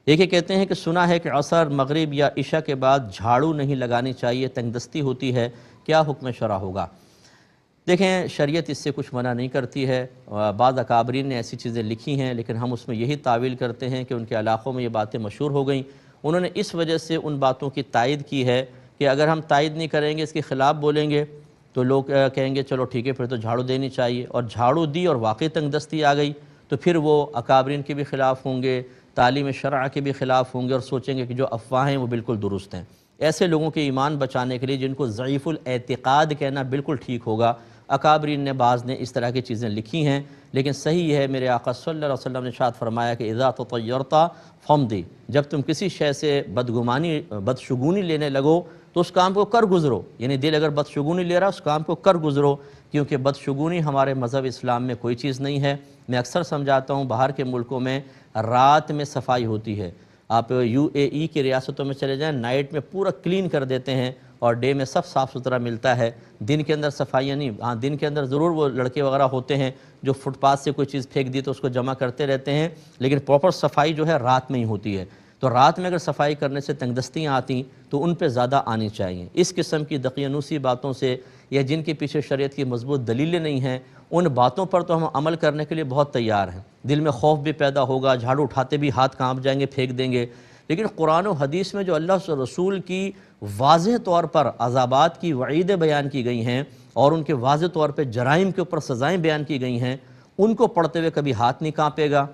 ایک یہ کہتے ہیں کہ سنا ہے کہ عصر، مغرب یا عشاء کے بعد جھاڑو نہیں لگانی چاہیے، تنگ دستی ہوتی ہے، کیا حکم شرع ہوگا؟ دیکھیں، شریعت اس سے کچھ منع نہیں کرتی ہے۔ بعض اکابرین نے ایسی چیزیں لکھی ہیں، لیکن ہم اس میں یہی تعویل کرتے ہیں کہ ان کے علاقوں میں یہ باتیں مشہور ہو گئیں، انہوں نے اس وجہ سے ان باتوں کی تائید کی ہے کہ اگر ہم تائید نہیں کریں گے، اس کے خلاف بولیں گے تو لوگ کہیں گے چلو ٹھیک ہے پھر تو جھاڑو دینی چاہیے، اور جھاڑو دی اور واقعی تنگ دستی آ گئی تو پھر وہ اکابرین کے بھی خلاف ہوں گے، تعلیم شرع کے بھی خلاف ہوں گے، اور سوچیں گے کہ جو افواہیں ہیں وہ بالکل درست ہیں۔ ایسے لوگوں کے ایمان بچانے کے لیے، جن کو ضعیف الاعتقاد کہنا بالکل ٹھیک ہوگا، اکابرین نے بعض نے اس طرح کی چیزیں لکھی ہیں، لیکن صحیح یہ ہے، میرے آقا صلی اللہ علیہ وسلم نے ارشاد فرمایا کہ اذا تطیرت فمضی، جب تم کسی شے سے بدشگونی لینے لگو تو اس کام کو کر گزرو، یعنی دل اگر بدشگونی لے رہا اس کام کو کر گزرو، کیونکہ بدشگونی ہمارے مذہب اسلام میں کوئی چیز نہیں ہے۔ میں اکثر سمجھاتا ہوں، باہر کے ملکوں میں رات میں صفائی ہوتی ہے، آپ یو اے ای کی ریاستوں میں چلے جائیں، نائٹ میں پورا کلین کر دیتے ہیں اور ڈے میں سب صاف ستھرا ملتا ہے، دن کے اندر صفائیاں نہیں۔ ہاں، دن کے اندر ضرور وہ لڑکے وغیرہ ہوتے ہیں جو فٹ پاتھ سے کوئی چیز پھینک دی تو اس کو جمع کرتے رہتے ہیں، لیکن پراپر صفائی جو ہے رات میں ہی ہوتی ہے۔ تو رات میں اگر صفائی کرنے سے تنگ دستیاں آتی تو ان پہ زیادہ آنی چاہیے۔ اس قسم کی دقیانوسی باتوں سے، یا جن کے پیچھے شریعت کی مضبوط دلیلیں نہیں ہیں، ان باتوں پر تو ہم عمل کرنے کے لیے بہت تیار ہیں، دل میں خوف بھی پیدا ہوگا، جھاڑو اٹھاتے بھی ہاتھ کانپ جائیں گے، پھینک دیں گے، لیکن قرآن و حدیث میں جو اللہ کے رسول کی واضح طور پر عذابات کی وعیدیں بیان کی گئی ہیں اور ان کے واضح طور پہ جرائم کے اوپر سزائیں بیان کی گئی ہیں، ان کو پڑھتے ہوئے کبھی ہاتھ نہیں کانپے گا،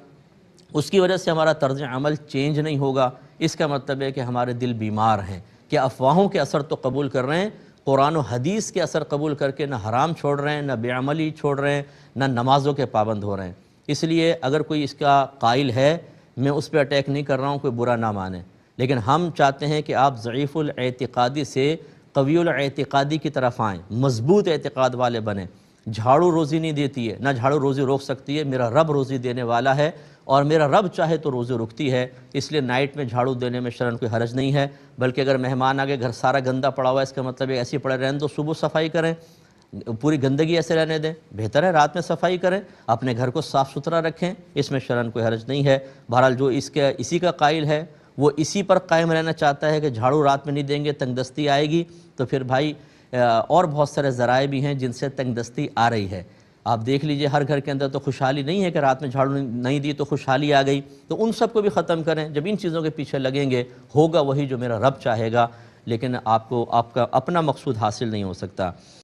اس کی وجہ سے ہمارا طرز عمل چینج نہیں ہوگا۔ اس کا مطلب ہے کہ ہمارے دل بیمار ہیں، کہ افواہوں کے اثر تو قبول کر رہے ہیں، قرآن و حدیث کے اثر قبول کر کے نہ حرام چھوڑ رہے ہیں، نہ بے عملی چھوڑ رہے ہیں، نہ نمازوں کے پابند ہو رہے ہیں۔ اس لیے اگر کوئی اس کا قائل ہے، میں اس پہ اٹیک نہیں کر رہا ہوں، کوئی برا نہ مانے، لیکن ہم چاہتے ہیں کہ آپ ضعیف الاعتقادی سے قوی الاعتقادی کی طرف آئیں، مضبوط اعتقاد والے بنیں۔ جھاڑو روزی نہیں دیتی ہے، نہ جھاڑو روزی روک سکتی ہے، میرا رب روزی دینے والا ہے، اور میرا رب چاہے تو روزی رکتی ہے، اس لیے نائٹ میں جھاڑو دینے میں شرعاً کوئی حرج نہیں ہے، بلکہ اگر مہمان آگے گھر سارا گندا پڑا ہوا ہے، اس کا مطلب ہے ایسے پڑے رہنے دو، صبح صفائی کریں، پوری گندگی ایسے رہنے دیں، بہتر ہے رات میں صفائی کریں، اپنے گھر کو صاف ستھرا رکھیں، اس میں شرعاً کوئی حرج نہیں ہے۔ بہرحال جو اسی کا قائل ہے، وہ اسی پر قائم رہنا چاہتا ہے کہ جھاڑو رات میں نہیں دیں گے تنگ دستی آئے گی، تو پھر بھائی اور بہت سارے ذرائع بھی ہیں جن سے تنگ دستی آ رہی ہے۔ آپ دیکھ لیجئے، ہر گھر کے اندر تو خوشحالی نہیں ہے کہ رات میں جھاڑو نہیں دی تو خوشحالی آ گئی، تو ان سب کو بھی ختم کریں۔ جب ان چیزوں کے پیچھے لگیں گے، ہوگا وہی جو میرا رب چاہے گا، لیکن آپ کا اپنا مقصود حاصل نہیں ہو سکتا۔